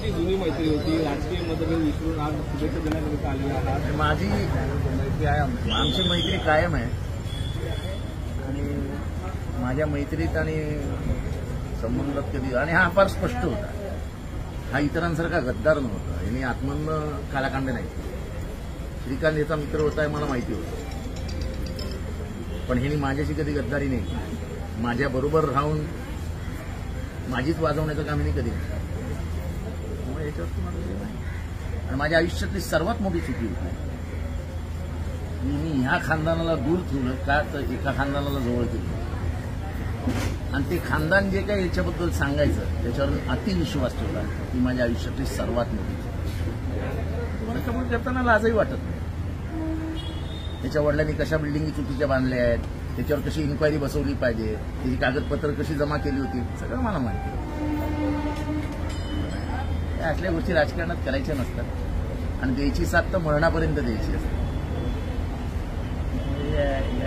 वर्षाची जुनी मैत्री होती, राजकीय मतभेद विसरून आज शुभेच्छा देण्याकरिता आलेला आहात. माझी मैत्री आहे, आमची मैत्री कायम आहे आणि माझ्या मैत्रीत आणि संबंधात कधी आणि हा फार स्पष्ट होता. हा इतरांसारखा गद्दार नव्हता. यांनी आत्मन कालाकांड नाही. श्रीकांत याचा मित्र होता हे मला माहिती होतं, पण ह्यांनी माझ्याशी कधी गद्दारी नाही. माझ्याबरोबर राहून माझीच वाजवण्याचं काम यांनी कधी नाही. त्यामुळे याच्यावर तुम्हाला नाही. आणि माझ्या आयुष्यातली सर्वात मोठी चुकी होती. मी ह्या खानदानाला दूर ठेवलं का, तर एका खानदानाला जवळ केलं आणि ते खानदान जे काही याच्याबद्दल सांगायचं त्याच्यावर अतिविश्वास ठेवला. ही माझ्या आयुष्यातली सर्वात मोठी चुकी. तुम्हाला कबूल करताना लाजही वाटत नाही. त्याच्या वडिलांनी कशा बिल्डिंगी चुकीच्या बांधल्या आहेत, त्याच्यावर कशी इन्क्वायरी बसवली पाहिजे, त्याची कागदपत्र कशी जमा केली होती, सगळं मला माहिती. असल्या गोष्टी राजकारणात करायच्या नसतात आणि द्यायची साथ तर मरणापर्यंत द्यायची असते.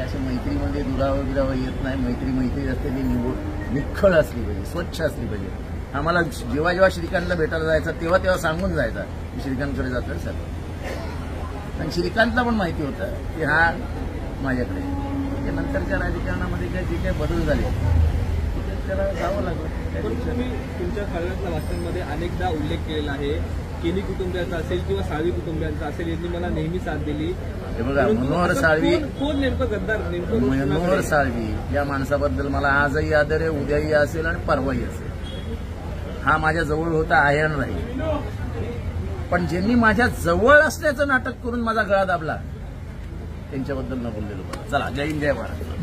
अशा मैत्रीमध्ये दुरावा येत नाही. मैत्री असते ती निखळ असली पाहिजे, स्वच्छ असली पाहिजे. आम्हाला जेव्हा श्रीकांतला भेटायला जायचं तेव्हा सांगून जायचा की श्रीकांतकडे जातोय सर. आणि श्रीकांतला पण माहिती होतं की हा माझ्याकडे. नंतरच्या राजकारणामध्ये जे काही बदल झाले त्याला जावं लागलं. तुम्ही तुमच्या कळव्यातल्या भाषणांमध्ये अनेकदा उल्लेख केलेला आहे, केनी कुटुंबियांचा असेल किंवा साळवी कुटुंबियांचा असेल, यांनी मला नेहमी साथ दिली. हे बघा, मनोहर साळवी, कोण नेमकं गद्दार, नेमकं मनोहर साळवी या माणसाबद्दल मला आजही आदर आहे, उद्याही असेल आणि परवाही असेल. हा माझ्या जवळ होता, आहे आणि राहील. पण ज्यांनी माझ्या जवळ असल्याचं नाटक करून माझा गळा दाबला त्यांच्याबद्दल न बोललेलो. चला, जय हिंद, जय महाराष्ट्र.